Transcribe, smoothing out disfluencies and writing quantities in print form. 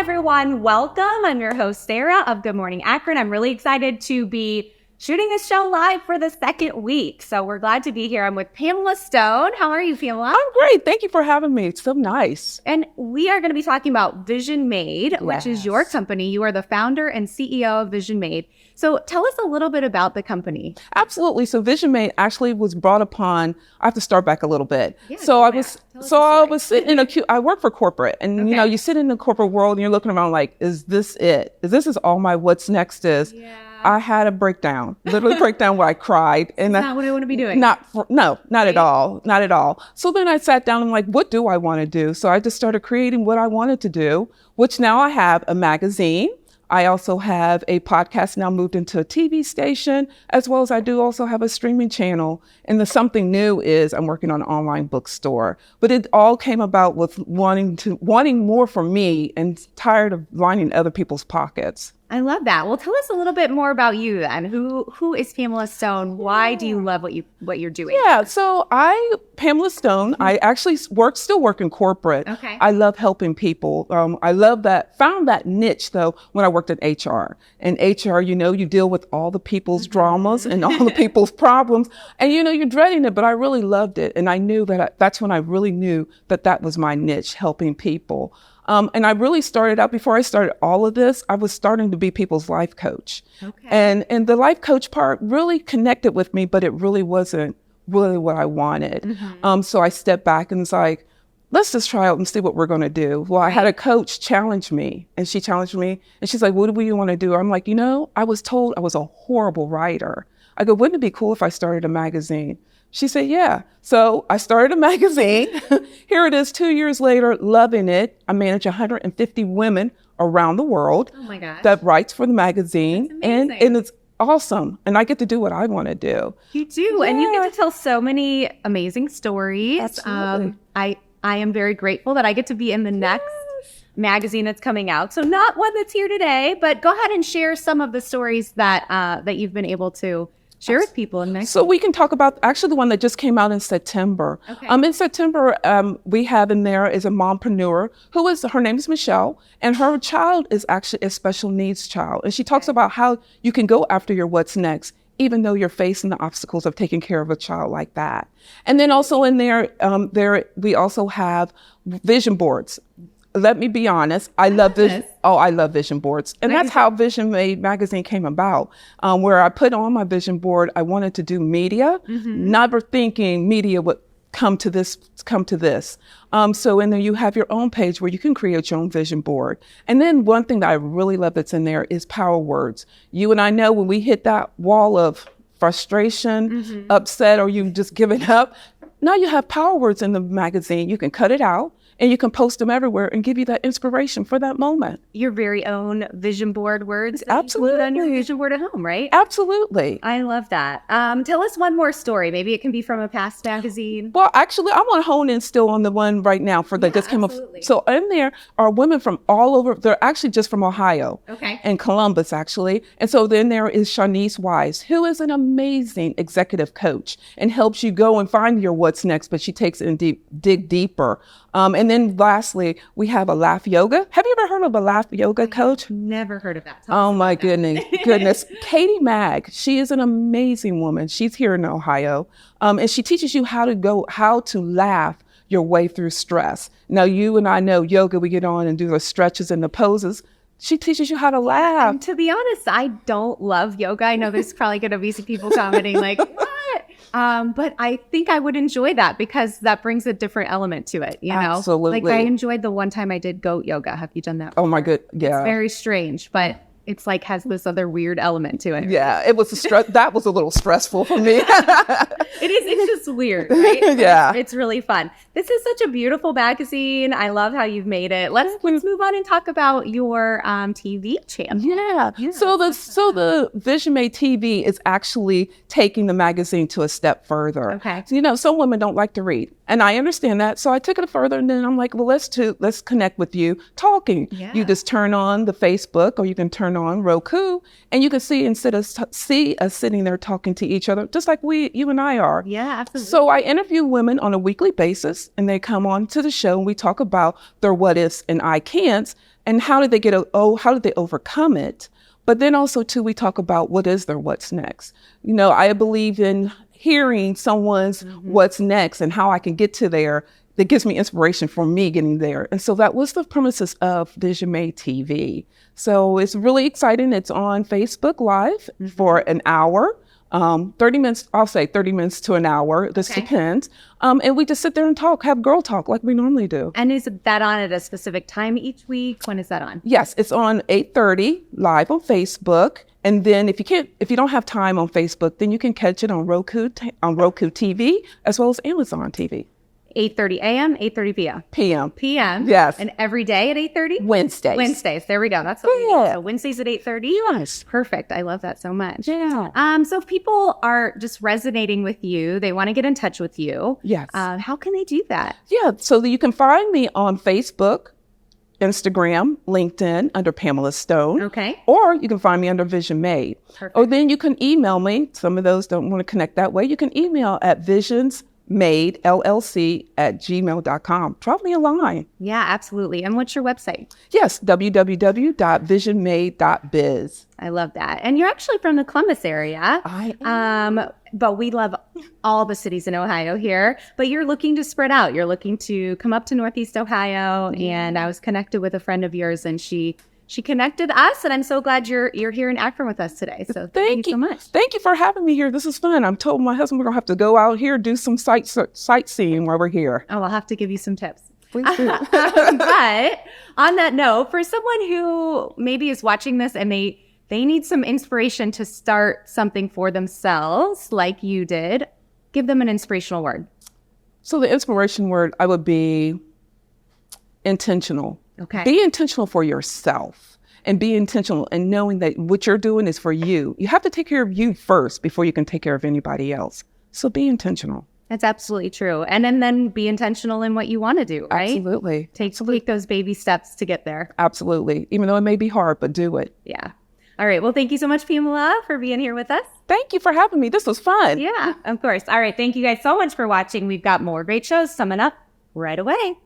everyone. Welcome. I'm your host, Sarah of Good Morning Akron. I'm really excited to be shooting this show live for the second week. So we're glad to be here. I'm with Pamela Stone. How are you, Pamela? I'm great. Thank you for having me. It's so nice. And we are going to be talking about Vision Made, which is your company. You are the founder and CEO of Vision Made. So tell us a little bit about the company. Absolutely. So Vision Made actually was brought upon, I have to start back a little bit. Yeah, I was sitting in I work for corporate and Okay. you know, you sit in the corporate world and you're looking around like, is this it? This is all my what's next is. Yeah. I had a breakdown, literally breakdown where I cried. And Not what I want to be doing. Not at all. Not at all. So then I sat down and like, what do I want to do? So I just started creating what I wanted to do, which now I have a magazine. I also have a podcast now moved into a TV station, as well as I do also have a streaming channel. And the something new is I'm working on an online bookstore. But it all came about with wanting more for me and tired of lining other people's pockets. I love that. Well, tell us a little bit more about you then. Who is Pamela Stone? Why do you love what you're doing? Yeah, so Pamela Stone, I actually still work in corporate. Okay. I love helping people. I love found that niche though when I worked in HR. In HR, you know, you deal with all the people's dramas and all the people's problems and you know, you're dreading it, but I really loved it. And I knew that's when I really knew that was my niche, helping people. And I really started out, before I started all of this, I was starting to be people's life coach. Okay. And the life coach part really connected with me, but it really wasn't really what I wanted. Mm-hmm. So I stepped back and was like, let's just try out and see what we're going to do. Well, I had a coach challenge me and she challenged me and she's like, what do you want to do? I'm like, you know, I was told I was a horrible writer. I go, wouldn't it be cool if I started a magazine? She said, yeah. So I started a magazine. Here it is 2 years later, loving it. I manage 150 women around the world Oh my gosh. that writes for the magazine. That's amazing. And it's awesome. And I get to do what I want to do. You do. And you get to tell so many amazing stories. Absolutely. I am very grateful that I get to be in the next magazine that's coming out. So not one that's here today, but go ahead and share some of the stories that you've been able to share with people in next. So we can talk about actually the one that just came out in September. Okay. In September, we have in there is a mompreneur her name is Michelle, and her child is actually a special needs child. And she talks about how you can go after your what's next, even though you're facing the obstacles of taking care of a child like that. And then also in there, we also have vision boards. Let me be honest, I love vision boards. And that's how Vision Made magazine came about, where I put on my vision board, I wanted to do media, never thinking media would come to this. So in there you have your own page where you can create your own vision board. And then one thing that I really love that's in there is power words. You and I know when we hit that wall of frustration, upset, or you just giving up, now you have power words in the magazine. You can cut it out. And you can post them everywhere and give you that inspiration for that moment. Your very own vision board words. Absolutely. You put on your vision board at home, right? Absolutely. I love that. Tell us one more story. Maybe it can be from a past magazine. Well, actually, I want to hone in still on the one right now that just came up. So in there are women from all over. They're actually just from Ohio. Okay. And Columbus, actually. And so then there is Shanice Wise, who is an amazing executive coach and helps you go and find your what's next, but she takes it and dig deeper. And then lastly, we have a laugh yoga. Have you ever heard of a laugh yoga coach? Never heard of that. Oh my goodness. Katie Mag, she is an amazing woman. She's here in Ohio. And she teaches you how to laugh your way through stress. Now you and I know yoga, we get on and do the stretches and the poses. She teaches you how to laugh. And to be honest, I don't love yoga. I know there's probably going to be some people commenting like, what? But I think I would enjoy that because that brings a different element to it, you know? Absolutely. Like I enjoyed the one time I did goat yoga. Have you done that? Oh my good. Yeah. It's very strange, but it's like has this other weird element to it. Yeah, it was that was a little stressful for me. It's just weird, right? Yeah. It's really fun. This is such a beautiful magazine. I love how you've made it. Let's move on and talk about your TV channel. Yeah. So the Vision Made TV is actually taking the magazine to a step further. Okay. So, you know, some women don't like to read. And I understand that. So I took it further, and then I'm like, well, let's connect with you talking. Yeah. You just turn on the Facebook, or you can turn on Roku, and you can see see us sitting there talking to each other, just like you and I are. Yeah, absolutely. So I interview women on a weekly basis, and they come on to the show, and we talk about their what ifs and I can'ts, and how did they overcome it. But then also too, we talk about what is their what's next. I believe in hearing someone's what's next and how I can get to there. That gives me inspiration for me getting there. And so that was the premises of Vision Made TV. So it's really exciting. It's on Facebook Live for an hour. 30 minutes, I'll say 30 minutes to an hour. This depends. And we just sit there and talk, have girl talk like we normally do. And is that on at a specific time each week? When is that on? Yes, it's on 8:30 live on Facebook. And then if you don't have time on Facebook, then you can catch it on Roku TV as well as Amazon TV. 8:30 a.m., 8:30 p.m. PM. Yes. And every day at 8:30? Wednesdays. There we go. That's what we need. So Wednesdays at 8:30? Yes. Perfect. I love that so much. Yeah. So if people are just resonating with you, they want to get in touch with you. Yes. How can they do that? Yeah. So you can find me on Facebook, Instagram, LinkedIn under Pamela Stone. Okay. Or you can find me under Vision Made. Perfect. Or then you can email me. Some of those don't want to connect that way. You can email at visionsmadellc@gmail.com. Drop me a line. Yeah, absolutely. And what's your website? Yes, www.visionmade.biz. I love that. And you're actually from the Columbus area. I am. But we love all the cities in Ohio here. But you're looking to spread out. You're looking to come up to Northeast Ohio. And I was connected with a friend of yours, and she connected us. And I'm so glad you're here in Akron with us today. So thank you so much. Thank you for having me here. This is fun. I'm told my husband we're going to have to go out here, do some sightseeing while we're here. Oh, I'll have to give you some tips. Please do. But on that note, for someone who maybe is watching this and they need some inspiration to start something for themselves like you did, give them an inspirational word. So the inspiration word, I would be intentional. Okay. Be intentional for yourself, and be intentional in knowing that what you're doing is for you. You have to take care of you first before you can take care of anybody else. So be intentional. That's absolutely true. And then be intentional in what you want to do, right? Absolutely. Take those baby steps to get there. Absolutely. Even though it may be hard, but do it. Yeah. All right. Well, thank you so much, Pamela, for being here with us. Thank you for having me. This was fun. Yeah, of course. All right. Thank you guys so much for watching. We've got more great shows coming up right away.